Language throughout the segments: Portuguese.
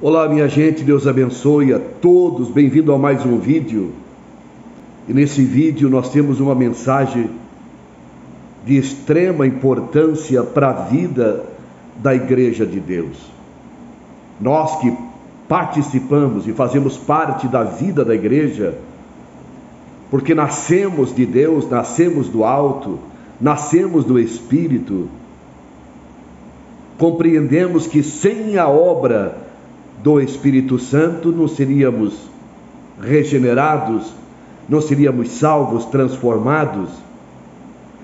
Olá, minha gente, Deus abençoe a todos, bem-vindo a mais um vídeo. E nesse vídeo nós temos uma mensagem de extrema importância para a vida da Igreja de Deus. Nós que participamos e fazemos parte da vida da igreja, porque nascemos de Deus, nascemos do alto, nascemos do Espírito, compreendemos que sem a obra do Espírito Santo não seríamos regenerados, não seríamos salvos, transformados.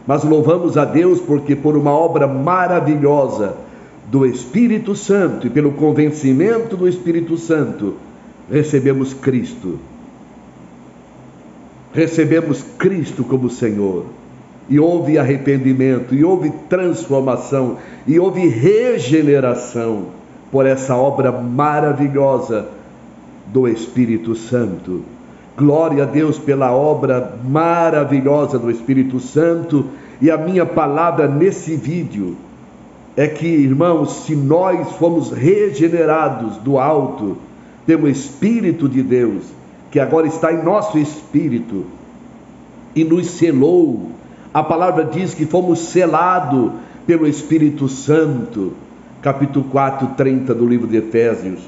Mas louvamos a Deus porque por uma obra maravilhosa do Espírito Santo e pelo convencimento do Espírito Santo, recebemos Cristo. Recebemos Cristo como Senhor. E houve arrependimento, e houve transformação, e houve regeneração por essa obra maravilhosa do Espírito Santo. Glória a Deus pela obra maravilhosa do Espírito Santo. E a minha palavra nesse vídeo é que, irmãos, se nós fomos regenerados do alto pelo Espírito de Deus, que agora está em nosso espírito e nos selou, a palavra diz que fomos selados pelo Espírito Santo, capítulo 4, 30 do livro de Efésios.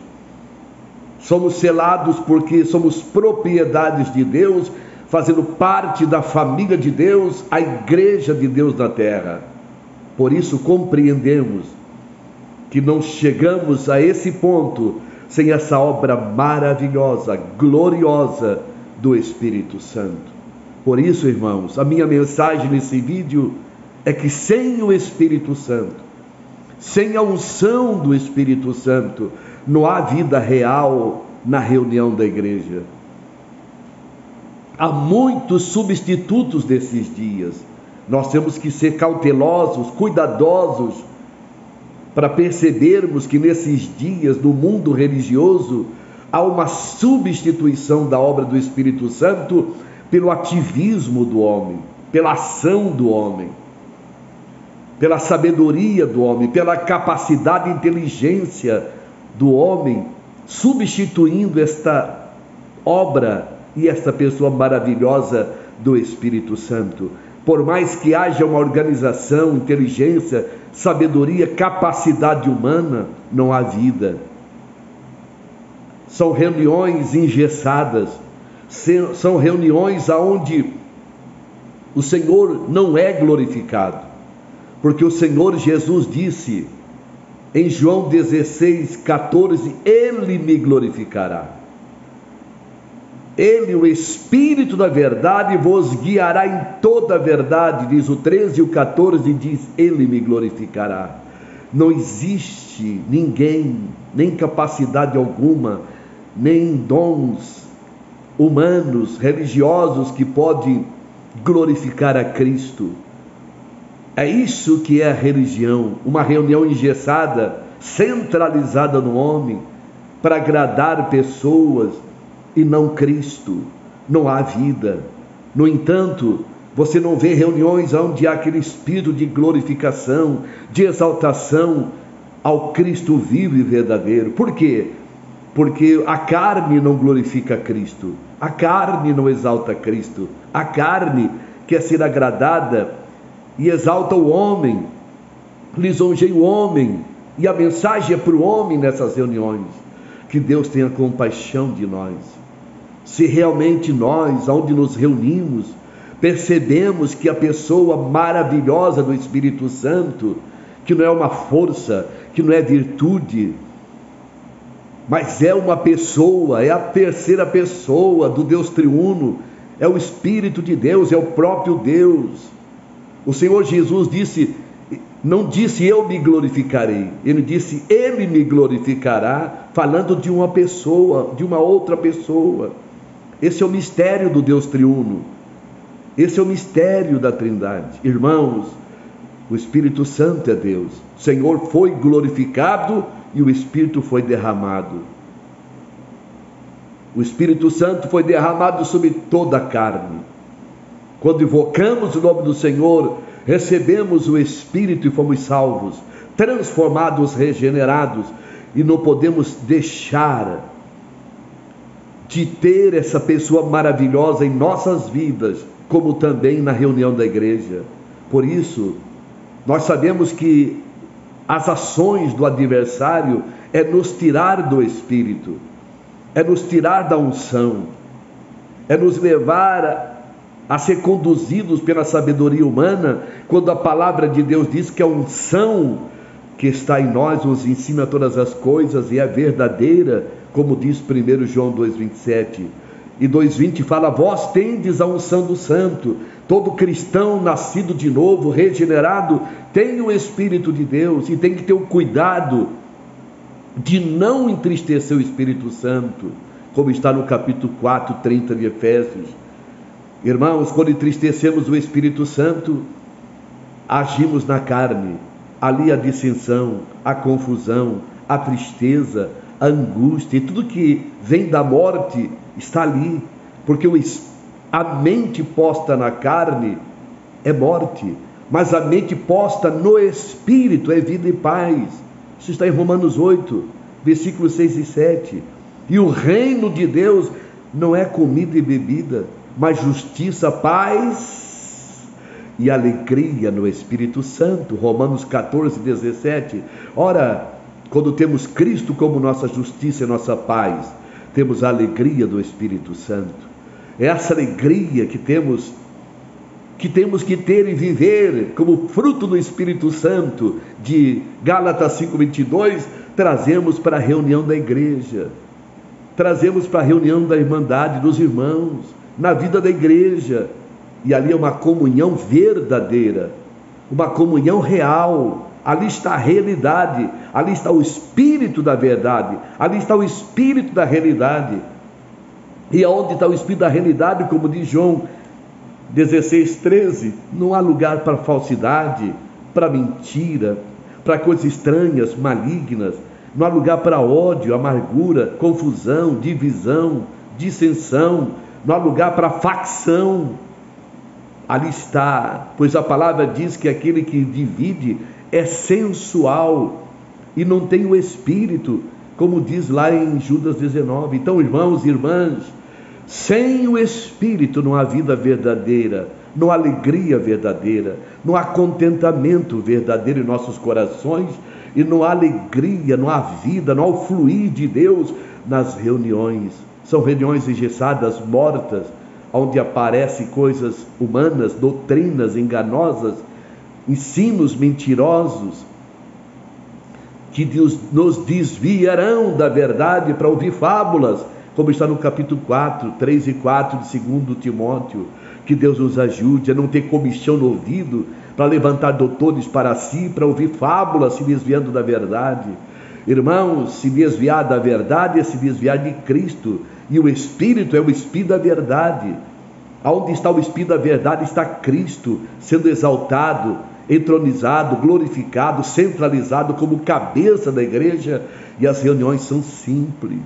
Somos selados porque somos propriedades de Deus, fazendo parte da família de Deus, a igreja de Deus na terra. Por isso compreendemos que não chegamos a esse ponto sem essa obra maravilhosa, gloriosa do Espírito Santo. Por isso, irmãos, a minha mensagem nesse vídeo é que sem o Espírito Santo, sem a unção do Espírito Santo, não há vida real na reunião da igreja. Há muitos substitutos desses dias. Nós temos que ser cautelosos, cuidadosos, para percebermos que nesses dias, no mundo religioso, há uma substituição da obra do Espírito Santo pelo ativismo do homem, pela ação do homem, pela sabedoria do homem, pela capacidade e inteligência do homem, substituindo esta obra e esta pessoa maravilhosa do Espírito Santo. Por mais que haja uma organização, inteligência, sabedoria, capacidade humana, não há vida. São reuniões engessadas, são reuniões onde o Senhor não é glorificado. Porque o Senhor Jesus disse em João 16, 14, Ele me glorificará. Ele, o Espírito da verdade, vos guiará em toda a verdade, diz o 13 e o 14, diz, Ele me glorificará. Não existe ninguém, nem capacidade alguma, nem dons humanos, religiosos, que pode glorificar a Cristo. É isso que é a religião, uma reunião engessada, centralizada no homem, para agradar pessoas e não Cristo. Não há vida. No entanto, você não vê reuniões onde há aquele espírito de glorificação, de exaltação ao Cristo vivo e verdadeiro. Por quê? Porque a carne não glorifica Cristo, a carne não exalta Cristo, a carne quer ser agradada e exalta o homem, lisonjeia o homem, e a mensagem é para o homem nessas reuniões. Que Deus tenha compaixão de nós. Se realmente nós, onde nos reunimos, percebemos que a pessoa maravilhosa do Espírito Santo, que não é uma força, que não é virtude, mas é uma pessoa, é a terceira pessoa do Deus triuno, é o Espírito de Deus, é o próprio Deus. O Senhor Jesus disse, não disse eu me glorificarei, ele disse Ele me glorificará, falando de uma pessoa, de uma outra pessoa. Esse é o mistério do Deus triuno, esse é o mistério da Trindade. Irmãos, o Espírito Santo é Deus, o Senhor foi glorificado e o Espírito foi derramado. O Espírito Santo foi derramado sobre toda a carne. Quando invocamos o nome do Senhor, recebemos o Espírito e fomos salvos, transformados, regenerados. e não podemos deixar de ter essa pessoa maravilhosa em nossas vidas, como também na reunião da igreja. Por isso, nós sabemos que as ações do adversário é nos tirar do Espírito, é nos tirar da unção, é nos levar a ser conduzidos pela sabedoria humana, quando a palavra de Deus diz que a unção que está em nós nos ensina todas as coisas e é verdadeira, como diz 1 João 2,27. E 2,20 fala: vós tendes a unção do Santo. Todo cristão nascido de novo, regenerado, tem o Espírito de Deus e tem que ter o cuidado de não entristecer o Espírito Santo, como está no capítulo 4, 30 de Efésios. Irmãos, quando entristecemos o Espírito Santo, agimos na carne. Ali a dissensão, a confusão, a tristeza, a angústia e tudo que vem da morte está ali, porque a mente posta na carne é morte, mas a mente posta no Espírito é vida e paz. Isso está em Romanos 8, versículos 6 e 7. E o reino de Deus não é comida e bebida, mas justiça, paz e alegria no Espírito Santo. Romanos 14, 17. Ora, quando temos Cristo como nossa justiça e nossa paz, temos a alegria do Espírito Santo. É essa alegria que temos que ter e viver como fruto do Espírito Santo, de Gálatas 5:22, trazemos para a reunião da igreja, trazemos para a reunião da irmandade dos irmãos, na vida da igreja. E ali é uma comunhão verdadeira, uma comunhão real. Ali está a realidade, ali está o Espírito da verdade, ali está o Espírito da realidade. E aonde está o Espírito da realidade, como diz João 16:13, não há lugar para falsidade, para mentira, para coisas estranhas, malignas. Não há lugar para ódio, amargura, confusão, divisão, dissensão. Não há lugar para facção. Ali está, pois a palavra diz que aquele que divide é sensual e não tem o Espírito, como diz lá em Judas 19. Então, irmãos e irmãs, sem o Espírito não há vida verdadeira, não há alegria verdadeira, não há contentamento verdadeiro em nossos corações, e não há alegria, não há vida, não há o fluir de Deus nas reuniões. São reuniões engessadas, mortas, onde aparecem coisas humanas, doutrinas enganosas, ensinos mentirosos, que nos desviarão da verdade para ouvir fábulas, como está no capítulo 4, 3 e 4 de 2 Timóteo. Que Deus nos ajude a não ter comichão no ouvido, para levantar doutores para si, para ouvir fábulas, se desviando da verdade. Irmãos, se desviar da verdade é se desviar de Cristo, e o Espírito é o Espírito da verdade. Aonde está o Espírito da verdade está Cristo sendo exaltado, entronizado, glorificado, centralizado como cabeça da igreja. E as reuniões são simples,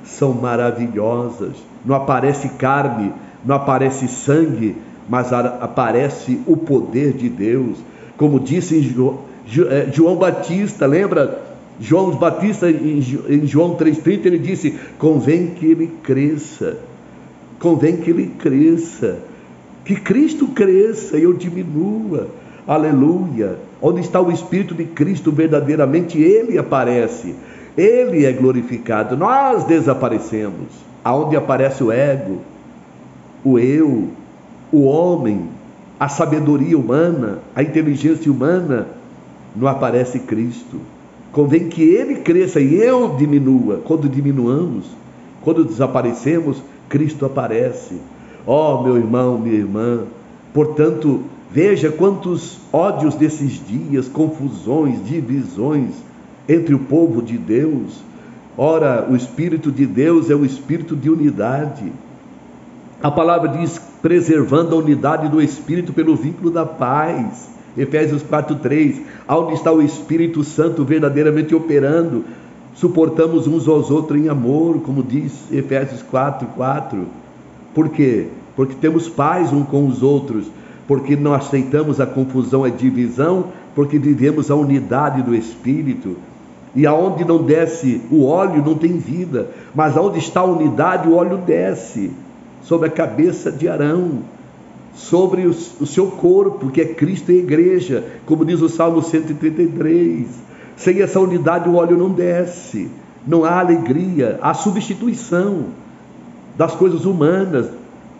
são maravilhosas. Não aparece carne, não aparece sangue, mas aparece o poder de Deus. Como disse em João Batista, lembra? João Batista, em João 3,30, ele disse: convém que ele cresça, que Cristo cresça e eu diminua. Aleluia! Onde está o Espírito de Cristo verdadeiramente, Ele aparece, Ele é glorificado, nós desaparecemos. Aonde aparece o ego, o eu, o homem, a sabedoria humana, a inteligência humana, não aparece Cristo. Convém que Ele cresça e eu diminua. Quando diminuamos, quando desaparecemos, Cristo aparece. Ó, meu irmão, minha irmã, portanto, veja quantos ódios desses dias, confusões, divisões entre o povo de Deus. Ora, o Espírito de Deus é o Espírito de unidade. A palavra diz: preservando a unidade do Espírito pelo vínculo da paz. Efésios 4:3, onde está o Espírito Santo verdadeiramente operando, suportamos uns aos outros em amor, como diz Efésios 4:4. Por quê? Porque temos paz uns com os outros, porque não aceitamos a confusão e a divisão, porque vivemos a unidade do Espírito. E aonde não desce o óleo não tem vida, mas aonde está a unidade o óleo desce sobre a cabeça de Arão, sobre o seu corpo, que é Cristo e a igreja, como diz o Salmo 133. Sem essa unidade o óleo não desce, não há alegria, há substituição das coisas humanas,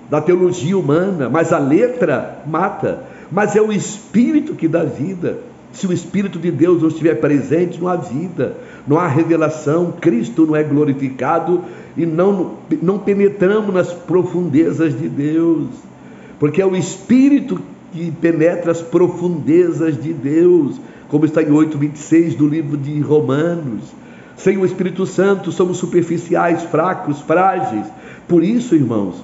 da teologia humana, mas a letra mata, mas é o Espírito que dá vida. Se o Espírito de Deus não estiver presente, não há vida, não há revelação, Cristo não é glorificado e não penetramos nas profundezas de Deus, porque é o Espírito que penetra as profundezas de Deus, como está em 8:26 do livro de Romanos. Sem o Espírito Santo somos superficiais, fracos, frágeis. Por isso, irmãos,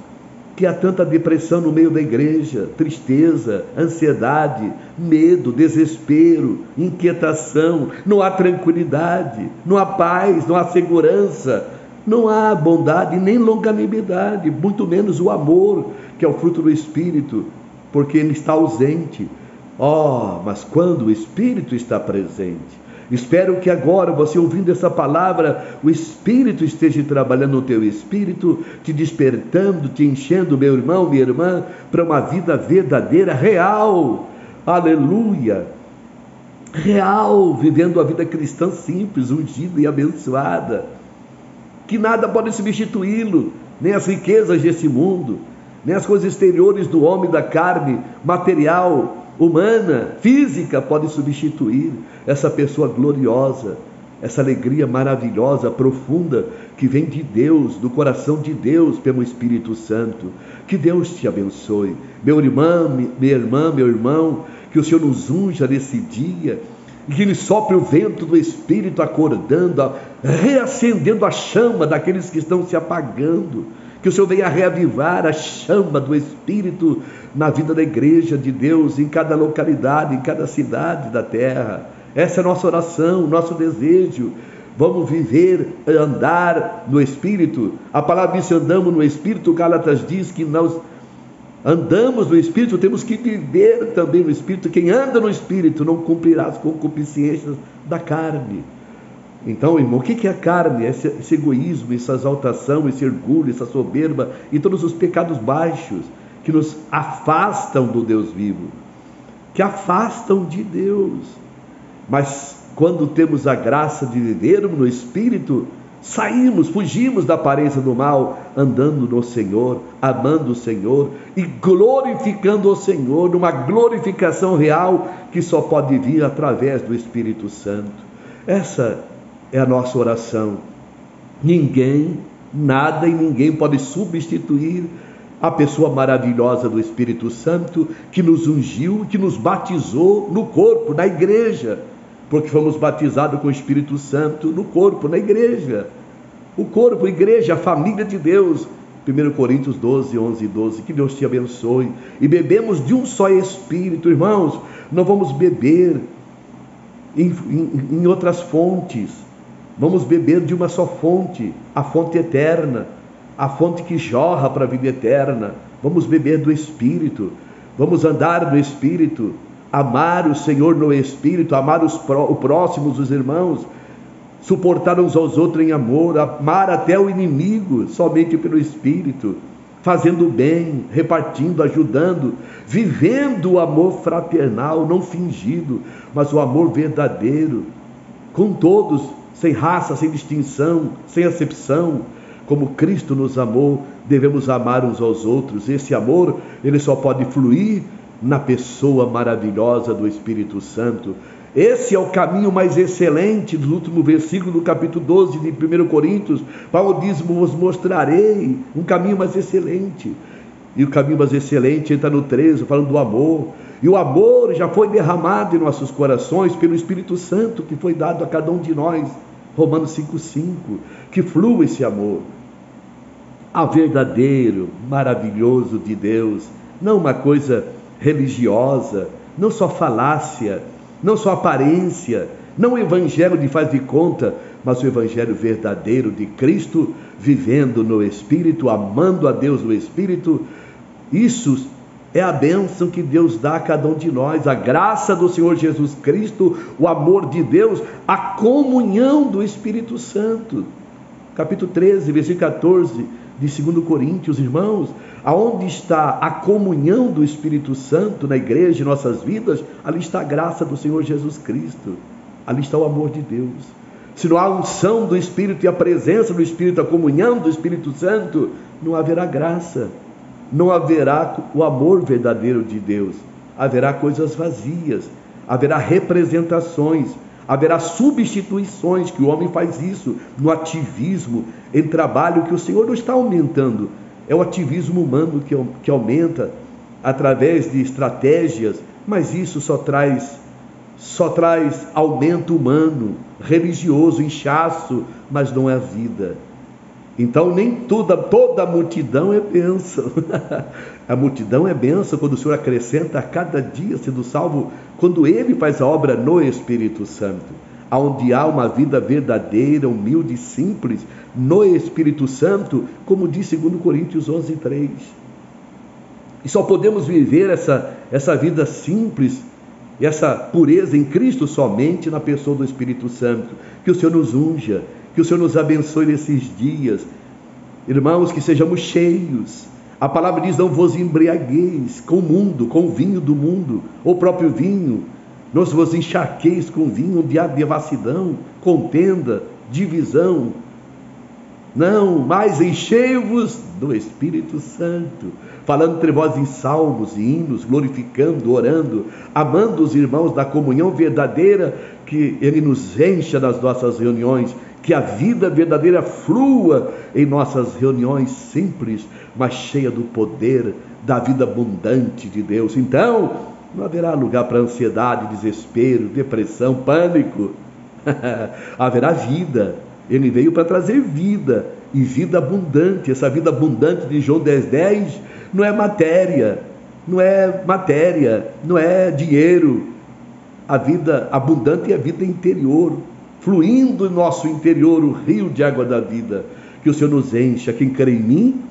que há tanta depressão no meio da igreja, tristeza, ansiedade, medo, desespero, inquietação, não há tranquilidade, não há paz, não há segurança, não há bondade nem longanimidade, muito menos o amor, que é o fruto do Espírito, porque ele está ausente. Mas quando o Espírito está presente, espero que agora, você ouvindo essa palavra, o Espírito esteja trabalhando no teu espírito, te despertando, te enchendo, meu irmão, minha irmã, para uma vida verdadeira, real, aleluia, real, vivendo a vida cristã simples, ungida e abençoada, que nada pode substituí-lo, nem as riquezas desse mundo, nem as coisas exteriores do homem, da carne, material, humana, física, pode substituir essa pessoa gloriosa, essa alegria maravilhosa, profunda, que vem de Deus, do coração de Deus, pelo Espírito Santo. Que Deus te abençoe, meu irmão, minha irmã, meu irmão, que o Senhor nos unja nesse dia, e que Ele sopre o vento do Espírito, acordando, reacendendo a chama daqueles que estão se apagando, que o Senhor venha reavivar a chama do Espírito na vida da igreja de Deus, em cada localidade, em cada cidade da terra. Essa é a nossa oração, nosso desejo. Vamos viver, andar no Espírito. A palavra diz: andamos no Espírito. Gálatas diz que nós andamos no Espírito, temos que viver também no Espírito. Quem anda no Espírito não cumprirá as concupiscências da carne. Então, irmão, o que é a carne? Esse egoísmo, essa exaltação, esse orgulho, essa soberba e todos os pecados baixos que nos afastam do Deus vivo, que afastam de Deus. Mas quando temos a graça de vivermos no Espírito, saímos, fugimos da aparência do mal, andando no Senhor, amando o Senhor e glorificando o Senhor, numa glorificação real que só pode vir através do Espírito Santo. Essa é a nossa oração. Ninguém, nada e ninguém pode substituir a pessoa maravilhosa do Espírito Santo, que nos ungiu, que nos batizou no corpo, na igreja, porque fomos batizados com o Espírito Santo no corpo, na igreja. O corpo, a igreja, a família de Deus. 1 Coríntios 12, 11 e 12. Que Deus te abençoe. E bebemos de um só Espírito, irmãos. Não vamos beber em outras fontes. Vamos beber de uma só fonte, a fonte eterna, a fonte que jorra para a vida eterna. Vamos beber do Espírito, vamos andar no Espírito, amar o Senhor no Espírito, amar o próximo, os irmãos, suportar uns aos outros em amor, amar até o inimigo somente pelo Espírito, fazendo o bem, repartindo, ajudando, vivendo o amor fraternal, não fingido, mas o amor verdadeiro, com todos, sem raça, sem distinção, sem acepção. Como Cristo nos amou, devemos amar uns aos outros. Esse amor, ele só pode fluir na pessoa maravilhosa do Espírito Santo. Esse é o caminho mais excelente. Do último versículo do capítulo 12 de 1 Coríntios, Paulo diz: vos mostrarei um caminho mais excelente. E o caminho mais excelente entra no 13, falando do amor. E o amor já foi derramado em nossos corações pelo Espírito Santo, que foi dado a cada um de nós. Romanos 5,5, que flua esse amor, a verdadeiro, maravilhoso de Deus, não uma coisa religiosa, não só falácia, não só aparência, não o evangelho de faz de conta, mas o evangelho verdadeiro de Cristo, vivendo no Espírito, amando a Deus no Espírito. Isso é a bênção que Deus dá a cada um de nós, a graça do Senhor Jesus Cristo, o amor de Deus, a comunhão do Espírito Santo. Capítulo 13, versículo 14 de 2 Coríntios, irmãos, aonde está a comunhão do Espírito Santo na igreja, em nossas vidas, ali está a graça do Senhor Jesus Cristo, ali está o amor de Deus. Se não há unção do Espírito e a presença do Espírito, a comunhão do Espírito Santo, não haverá graça, não haverá o amor verdadeiro de Deus, haverá coisas vazias, haverá representações, haverá substituições, que o homem faz isso no ativismo, em trabalho que o Senhor não está aumentando. É o ativismo humano que aumenta através de estratégias, mas isso só traz aumento humano, religioso, inchaço, mas não é a vida. Então nem toda a multidão é bênção. A multidão é bênção quando o Senhor acrescenta a cada dia sendo salvo, quando Ele faz a obra no Espírito Santo. Onde há uma vida verdadeira, humilde e simples, no Espírito Santo, como diz 2 Coríntios 11:3. E só podemos viver essa vida simples, essa pureza em Cristo somente na pessoa do Espírito Santo. Que o Senhor nos unja, que o Senhor nos abençoe nesses dias. Irmãos, que sejamos cheios. A palavra diz: não vos embriagueis com o mundo, com o vinho do mundo, ou o próprio vinho. Não vos encharqueis com vinho de devassidão, contenda, divisão. Não, mas enchei-vos do Espírito Santo, falando entre vós em salmos e hinos, glorificando, orando, amando os irmãos da comunhão verdadeira, que Ele nos encha nas nossas reuniões, que a vida verdadeira flua em nossas reuniões simples, mas cheia do poder da vida abundante de Deus. Então, não haverá lugar para ansiedade, desespero, depressão, pânico. Haverá vida. Ele veio para trazer vida, e vida abundante. Essa vida abundante de João 10:10 não é matéria, não é dinheiro. A vida abundante é a vida interior, fluindo em nosso interior o rio de água da vida. Que o Senhor nos encha. Quem crê em mim,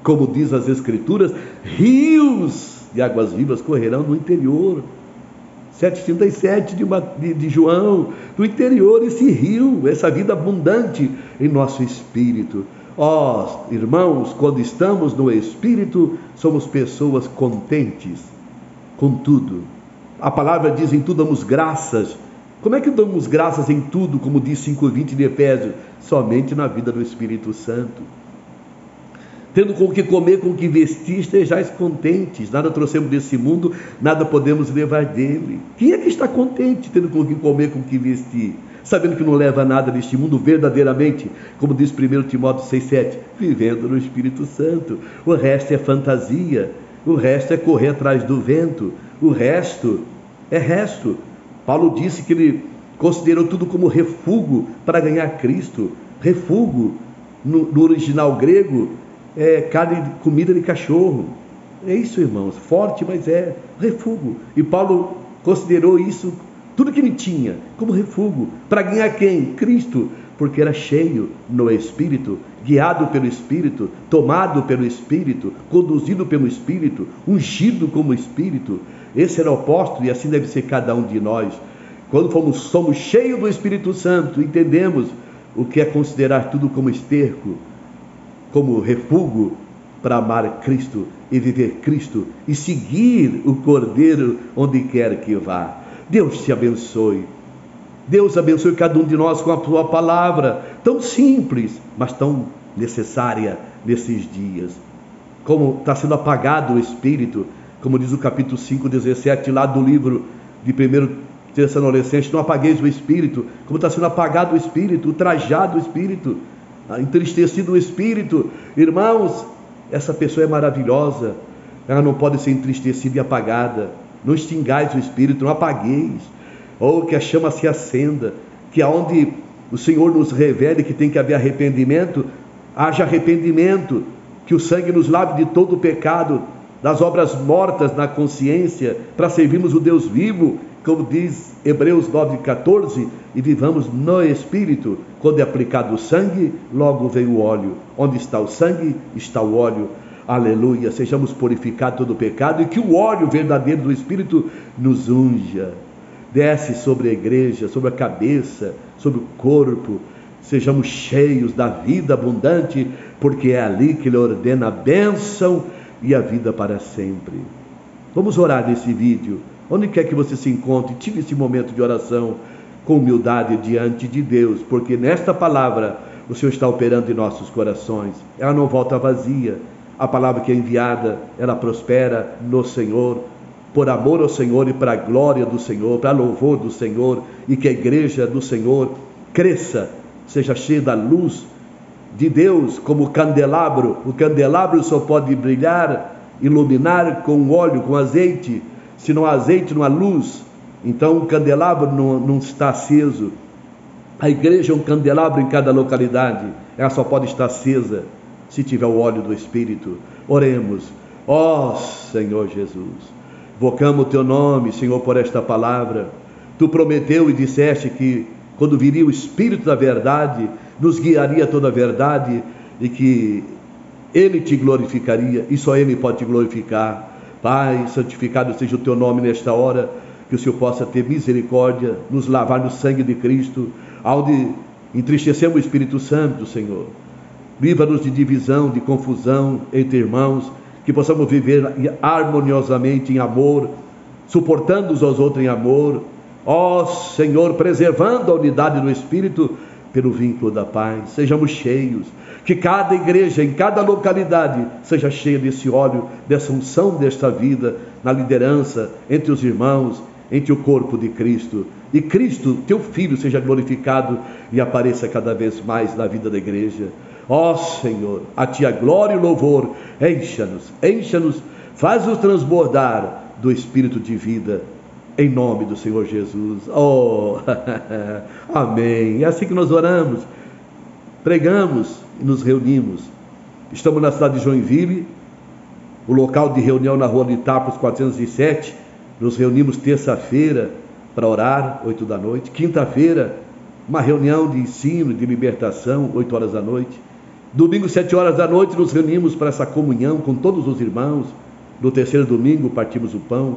como diz as Escrituras, rios de águas vivas correrão no interior. 7,37 de João, no interior, esse rio, essa vida abundante em nosso espírito. Ó, irmãos, quando estamos no Espírito, somos pessoas contentes com tudo. A palavra diz: em tudo damos graças. Como é que damos graças em tudo, como diz 5,20 de Efésios? Somente na vida do Espírito Santo. Tendo com o que comer, com o que vestir, estejais contentes. Nada trouxemos desse mundo, nada podemos levar dele. Quem é que está contente, tendo com o que comer, com o que vestir? Sabendo que não leva nada deste mundo verdadeiramente, como diz 1 Timóteo 6,7, vivendo no Espírito Santo. O resto é fantasia, o resto é correr atrás do vento, o resto é resto. Paulo disse que ele considerou tudo como refúgio para ganhar Cristo. Refúgio, no original grego, é comida de cachorro. É isso, irmãos, forte, mas é refúgio. E Paulo considerou isso, tudo que ele tinha, como refúgio. Para ganhar quem? Cristo. Porque era cheio no Espírito, guiado pelo Espírito, tomado pelo Espírito, conduzido pelo Espírito, ungido como Espírito. Esse era o apóstolo, e assim deve ser cada um de nós. Quando somos cheios do Espírito Santo, entendemos o que é considerar tudo como esterco, como refúgio para amar Cristo e viver Cristo e seguir o Cordeiro onde quer que vá. Deus te abençoe. Deus abençoe cada um de nós com a sua palavra, tão simples, mas tão necessária nesses dias. Como está sendo apagado o Espírito, como diz o capítulo 5:17 lá do livro de 1 Tessalonicenses: não apagueis o Espírito. Como está sendo apagado o Espírito, ultrajado o Espírito, entristecido o Espírito. Irmãos, essa pessoa é maravilhosa, ela não pode ser entristecida e apagada. Não extingais o Espírito, não apagueis. Ou que a chama se acenda, que aonde o Senhor nos revele que tem que haver arrependimento, haja arrependimento, que o sangue nos lave de todo o pecado, das obras mortas na consciência, para servirmos o Deus vivo, como diz Hebreus 9,14, e vivamos no Espírito. Quando é aplicado o sangue, logo vem o óleo. Onde está o sangue, está o óleo. Aleluia, sejamos purificados do pecado e que o óleo verdadeiro do Espírito nos unja. Desce sobre a igreja, sobre a cabeça, sobre o corpo. Sejamos cheios da vida abundante, porque é ali que Ele ordena a bênção e a vida para sempre. Vamos orar nesse vídeo. Onde quer que você se encontre, tire esse momento de oração com humildade diante de Deus, porque nesta palavra o Senhor está operando em nossos corações. Ela não volta vazia. A palavra que é enviada, ela prospera no Senhor, por amor ao Senhor e para a glória do Senhor, para louvor do Senhor, e que a igreja do Senhor cresça, seja cheia da luz de Deus, como o candelabro. O candelabro só pode brilhar, iluminar com óleo, com azeite. Se não há azeite, não há luz. Então o candelabro não está aceso. A igreja é um candelabro em cada localidade. Ela só pode estar acesa se tiver o óleo do Espírito. Oremos. Ó Senhor Jesus, invocamos o Teu nome, Senhor, por esta palavra. Tu prometeu e disseste que quando viria o Espírito da verdade, nos guiaria a toda a verdade e que Ele te glorificaria e só Ele pode te glorificar. Pai, santificado seja o Teu nome nesta hora, que o Senhor possa ter misericórdia, nos lavar no sangue de Cristo, onde entristecemos o Espírito Santo, Senhor. Livra-nos de divisão, de confusão entre irmãos, que possamos viver harmoniosamente em amor, suportando uns aos outros em amor. Ó Senhor, preservando a unidade do Espírito pelo vínculo da paz. Sejamos cheios, que cada igreja, em cada localidade, seja cheia desse óleo, dessa unção desta vida, na liderança, entre os irmãos, entre o corpo de Cristo. E Cristo, Teu Filho, seja glorificado e apareça cada vez mais na vida da igreja. Ó Senhor, a Ti a glória e o louvor. Encha-nos, faz-nos transbordar do Espírito de vida, em nome do Senhor Jesus. Oh, amém. É assim que nós oramos, pregamos e nos reunimos. Estamos na cidade de Joinville, o local de reunião na rua de Itapos 407. Nos reunimos terça-feira para orar, 8 da noite. Quinta-feira, uma reunião de ensino, de libertação, 8 horas da noite. Domingo, 7 horas da noite, nos reunimos para essa comunhão com todos os irmãos. No terceiro domingo, partimos o pão.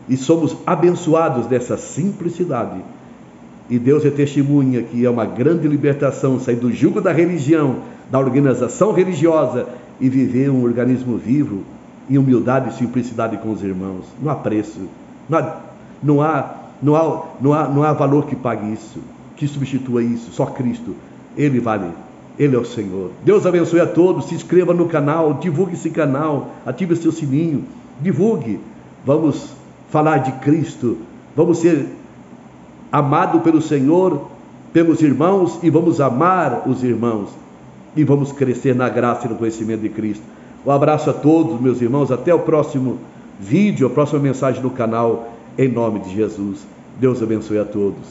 E somos abençoados dessa simplicidade. E Deus é testemunha que é uma grande libertação sair do jugo da religião, da organização religiosa e viver um organismo vivo em humildade e simplicidade com os irmãos. Não há preço, não há valor que pague isso, que substitua isso. Só Cristo, Ele vale. Ele é o Senhor. Deus abençoe a todos. Se inscreva no canal, divulgue esse canal, ative o seu sininho, divulgue. Vamos falar de Cristo, vamos ser amados pelo Senhor, pelos irmãos, e vamos amar os irmãos, e vamos crescer na graça e no conhecimento de Cristo. Um abraço a todos, meus irmãos, até o próximo vídeo, a próxima mensagem no canal, em nome de Jesus. Deus abençoe a todos.